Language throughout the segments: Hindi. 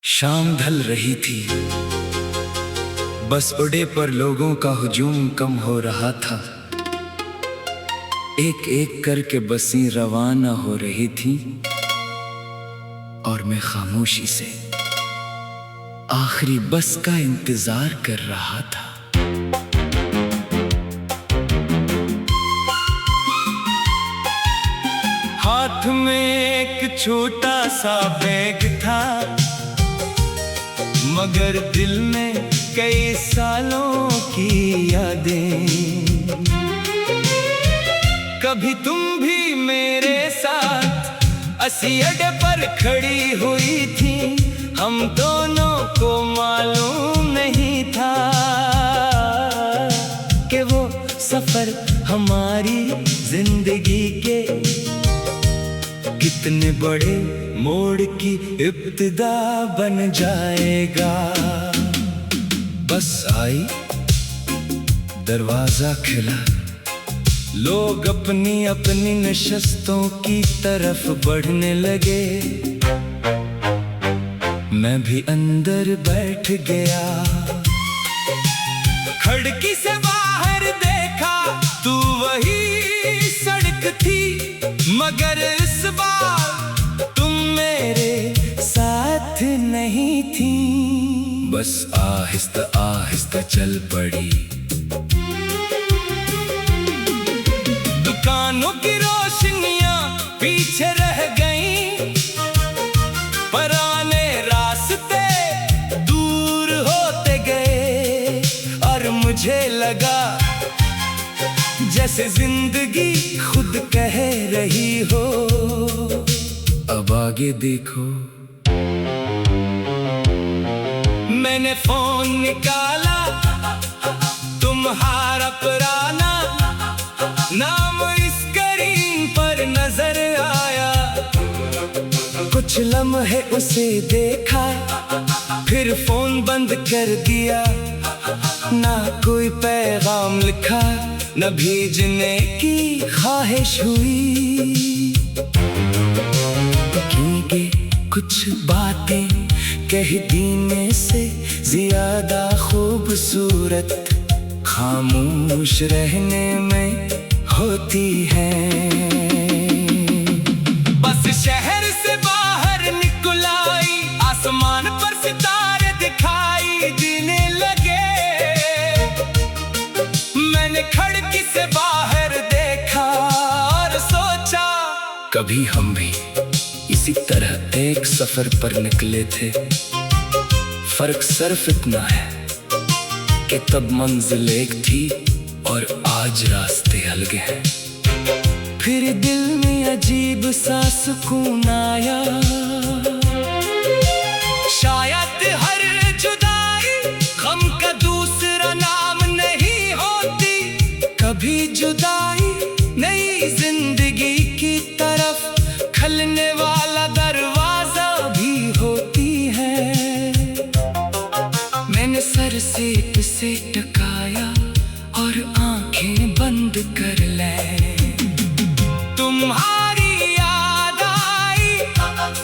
शाम ढल रही थी, बस उड़े पर लोगों का हुजूम कम हो रहा था। एक एक करके बसें रवाना हो रही थी और मैं खामोशी से आखिरी बस का इंतजार कर रहा था। हाथ में एक छोटा सा बैग था, मगर दिल में कई सालों की यादें। कभी तुम भी मेरे साथ अस्सी अड्डे पर खड़ी हुई थी, हम दोनों को मालूम नहीं था कि वो सफर हमारी जिंदगी के कितने बड़े मोड़ की इब्तिदा बन जाएगा। बस आई, दरवाजा खुला, लोग अपनी अपनी नशस्तों की तरफ बढ़ने लगे। मैं भी अंदर बैठ गया। खिड़की से बाहर देखा तू वही सड़क थी, मगर इस बार तुम मेरे साथ नहीं थी। बस आहिस्ता आहिस्ता चल पड़ी, दुकानों की रोशनियां पीछे रह गईं, पुराने रास्ते दूर होते गए और मुझे लगा जैसे जिंदगी खुद कह रही हो, अब आगे देखो। मैंने फोन निकाला, तुम्हारा पुराना नाम स्क्रीन पर नजर आया। कुछ लम्हे उसे देखा, फिर फोन बंद कर दिया। ना कोई पैगाम लिखा, न भेजने की ख्वाहिश हुई। की कुछ बातें कह देने से ज्यादा खूबसूरत खामोश रहने में होती है। बस शहर से बाहर निकल आई, आसमान पर सितारे दिखाई देने लगे। मैंने खिड़की से बाहर देखा और सोचा कभी हम भी इसी तरह एक सफर पर निकले थे। फर्क सिर्फ इतना है कि तब मंजिल एक थी और आज रास्ते अलग हैं। फिर दिल में अजीब सा सुकून आया, शायद हर जुदाई गम का दूसरा नाम नहीं होती। कभी जुदाई नई जिंदगी की तरफ खलने वाला दरवाजा भी होती है। मैंने सर से उसे टकाया और आंखें बंद कर ले। तुम्हारी याद आई,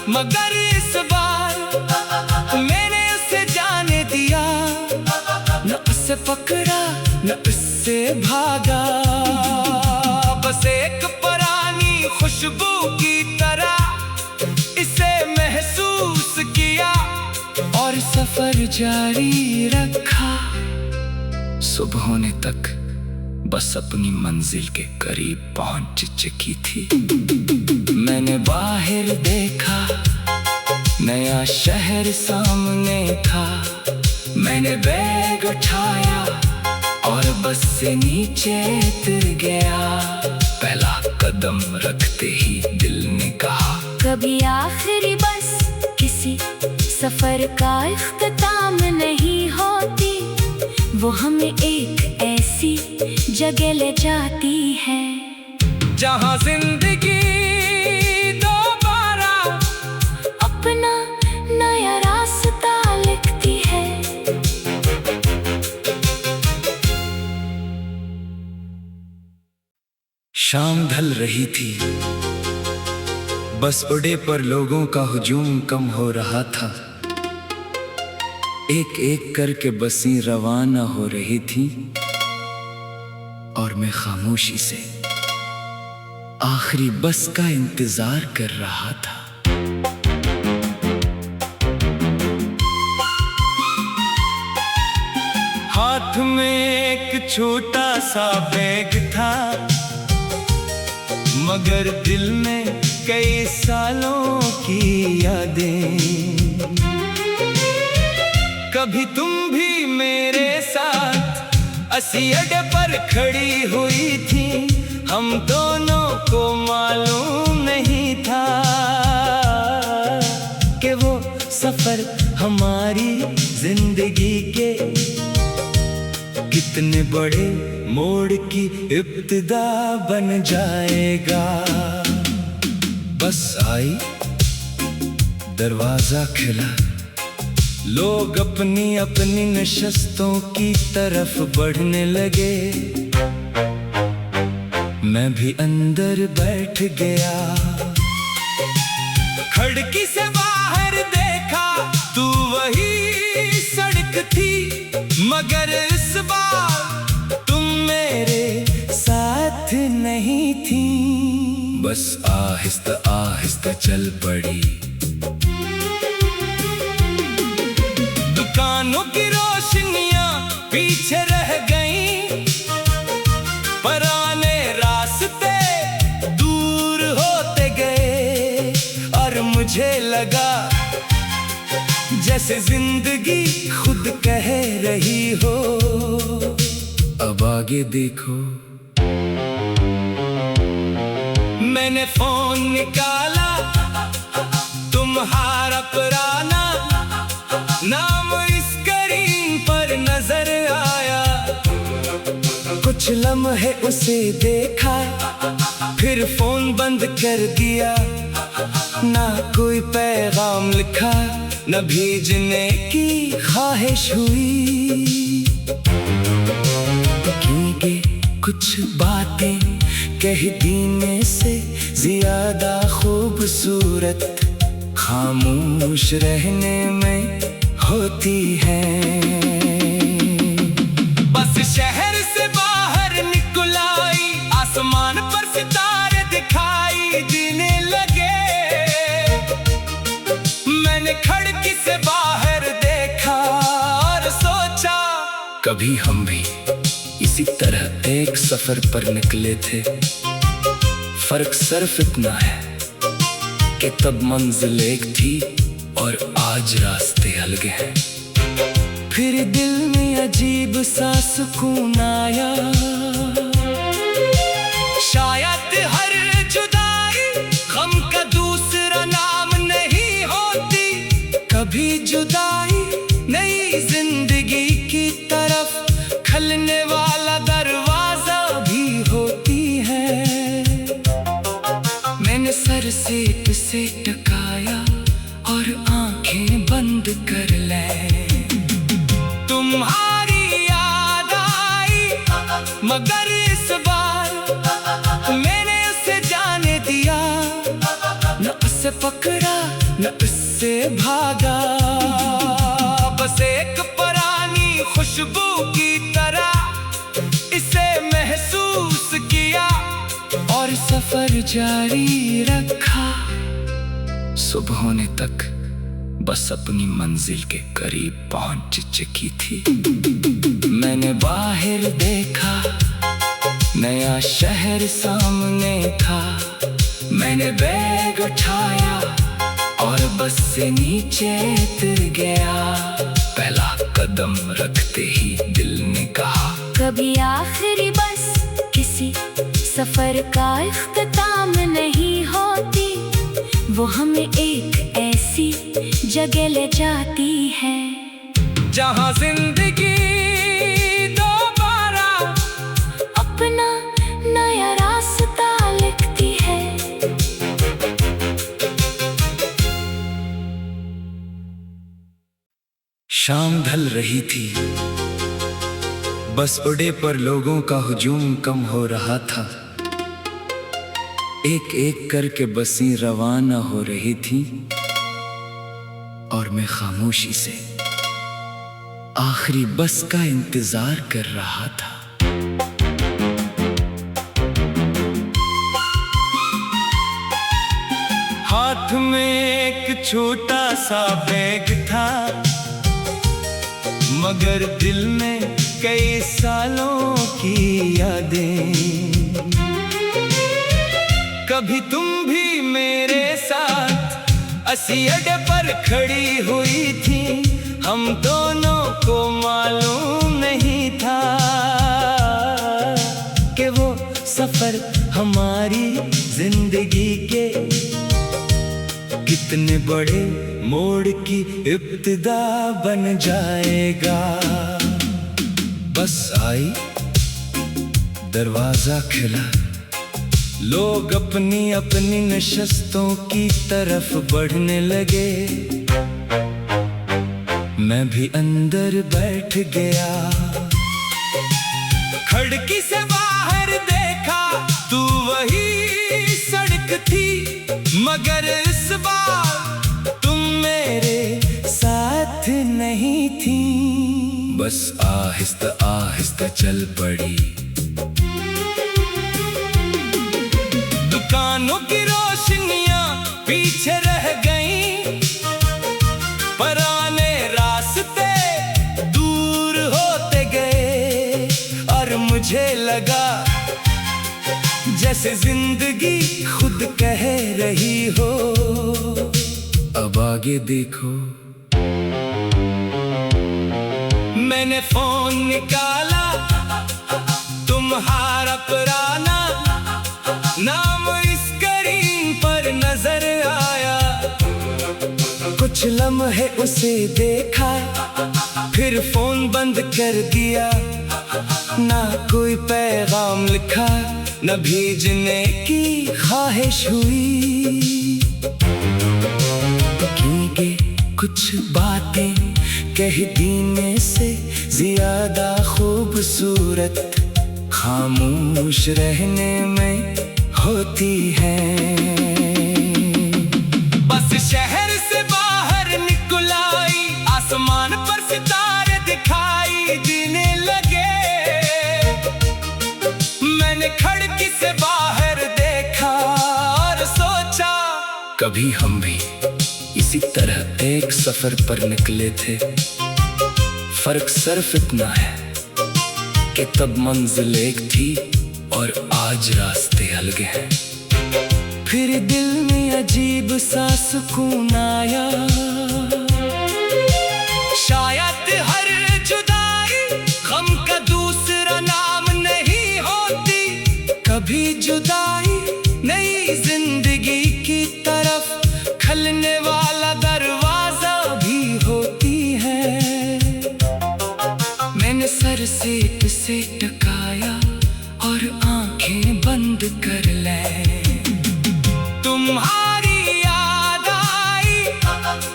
मगर इस बार मैंने उसे जाने दिया। न उसे पकड़ा न उससे भागा, बस एक पुरानी खुशबू की तरह इसे महसूस किया और सफर जारी रखा। सुबह होने तक बस अपनी मंजिल के करीब पहुंच चुकी थी। मैंने बाहर देखा, नया शहर सामने था। मैंने बैग उठाया और बस से नीचे उतर गया। पहला कदम रखते ही दिल ने कहा, कभी आखिरी बस किसी सफर का इख्तिताम नहीं होती। वो हमें एक ऐसी जगह ले जाती है जहाँ जिंदगी दोबारा अपना नया रास्ता लिखती है। शाम ढल रही थी, बस उड़े पर लोगों का हुजूम कम हो रहा था। एक एक करके बसें रवाना हो रही थी और मैं खामोशी से आखिरी बस का इंतजार कर रहा था। हाथ में एक छोटा सा बैग था, मगर दिल में कई सालों की यादें। कभी तुम भी मेरे साथ अस्सी अड्डे पर खड़ी हुई थी, हम दोनों को मालूम नहीं था कि वो सफर हमारी जिंदगी के कितने बड़े मोड़ की इब्तिदा बन जाएगा। बस आई, दरवाजा खुला, लोग अपनी अपनी नशस्तों की तरफ बढ़ने लगे। मैं भी अंदर बैठ गया, खिड़की से बाहर देखा तू वही सड़क थी, मगर इस बार तुम मेरे साथ नहीं थी। बस आहिस्ता आहिस्ता चल पड़ी, दुकानों की रोशनियां पीछे रह गईं, पुराने रास्ते दूर होते गए और मुझे लगा जैसे जिंदगी खुद कह रही हो, अब आगे देखो। मैंने फोन निकाला, तुम्हारा पुराना नाम स्क्रीन पर नजर आया। कुछ लम्हे उसे देखा, फिर फोन बंद कर दिया। ना कोई पैगाम लिखा, न भेजने की ख्वाहिश हुई। क्योंकि कुछ बातें कह देने से ज्यादा खूबसूरत खामोश रहने में होती है। बस शहर से बाहर निकल आई, आसमान पर सितारे दिखाई देने लगे। मैंने खिड़की से बाहर देखा और सोचा, कभी हम भी इसी तरह एक सफर पर निकले थे। फर्क सिर्फ इतना है कि तब मंजिल एक थी और आज रास्ते अलग हैं। फिर दिल में अजीब सा सुकून आया, शायद हर जुदाई गम का दूसरा नाम नहीं होती। कभी जुदाई नई जिंदगी की तरफ खुलने वाला दरवाजा भी होती है। मैंने सर से उसे टकाया और आंखें बंद कर ले। तुम्हारी याद आई, मगर इस बार मैंने उसे जाने दिया। न उसे पकड़ा न उससे भागा, बस एक पुरानी खुशबू की तरह इसे महसूस किया और सफर जारी रखा। सुबह होने तक बस अपनी मंजिल के करीब पहुंच चुकी थी। मैंने बाहर देखा, नया शहर सामने था। मैंने बैग उठाया और बस से नीचे उतर गया। पहला कदम रखते ही दिल ने कहा, कभी आखिरी बस किसी सफर का इख्तिताम नहीं होती। वो हमें एक ऐसी जगह ले जाती है जहाँ जिंदगी दोबारा अपना नया रास्ता लिखती है। शाम ढल रही थी, बस अड्डे पर लोगों का हुजूम कम हो रहा था। एक एक करके बसें रवाना हो रही थी और मैं खामोशी से आखिरी बस का इंतजार कर रहा था। हाथ में एक छोटा सा बैग था, मगर दिल में कई सालों की यादें। कभी तुम भी मेरे साथ अस्सी अड्डे पर खड़ी हुई थी, हम दोनों को मालूम नहीं था कि वो सफर हमारी जिंदगी के कितने बड़े मोड़ की इब्तिदा बन जाएगा। बस आई, दरवाजा खुला, लोग अपनी अपनी नशस्तों की तरफ बढ़ने लगे। मैं भी अंदर बैठ गया, खिड़की से बाहर देखा, तू वही सड़क थी, मगर इस बार तुम मेरे साथ नहीं थी। बस आहिस्ता आहिस्ता चल पड़ी, दुकानों की रोशनियां पीछे रह गईं, पुराने रास्ते दूर होते गए, और मुझे लगा जैसे जिंदगी खुद कह रही हो, अब आगे देखो। मैंने फोन निकाला, तुम्हारा पुराना नाम स्क्रीन पर नजर आया। कुछ लम्हे उसे देखा, फिर फोन बंद कर दिया। ना कोई पैगाम लिखा, न भेजने की ख्वाहिश हुई। की कुछ बातें कह देने से ज्यादा खूबसूरत खामोश रहने में होती है। बस शहर से बाहर निकल आई, आसमान पर सितारे दिखाई देने लगे। मैंने खिड़की से बाहर देखा और सोचा, कभी हम भी इसी तरह एक सफर पर निकले थे। फर्क सिर्फ इतना है कि तब मंजिल एक थी और आज रास्ते अलग हैं। फिर दिल में अजीब सा सुकून आया, शायद हर जुदाई गम का दूसरा नाम नहीं होती। कभी जुदाई नई जिंदगी की तरफ खुलने वाला दरवाजा भी होती है। मैंने सर से उसे टकाया और आंखें बंद कर ले। तुम्हारी याद आई,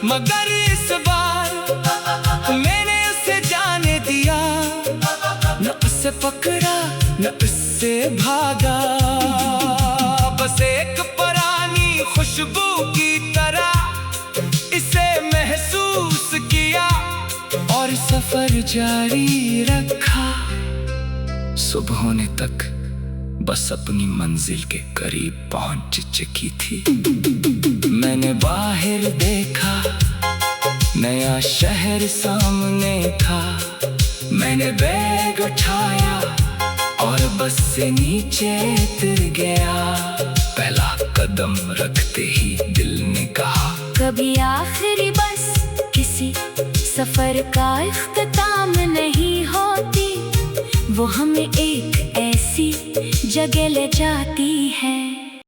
मगर इस बार मैंने उसे जाने दिया। न उसे पकड़ा न उससे भागा, बस एक पुरानी खुशबू की तरह इसे महसूस किया और सफर जारी रखा। सुबह होने तक बस अपनी मंजिल के करीब पहुंच चुकी थी। मैंने बाहर देखा, नया शहर सामने था। मैंने बैग उठाया और बस से नीचे उतर गया। पहला कदम रखते ही दिल ने कहा, कभी आखिरी बस किसी सफर का इख्तिताम नहीं होती। वो हमें एक ऐसी जगह ले जाती है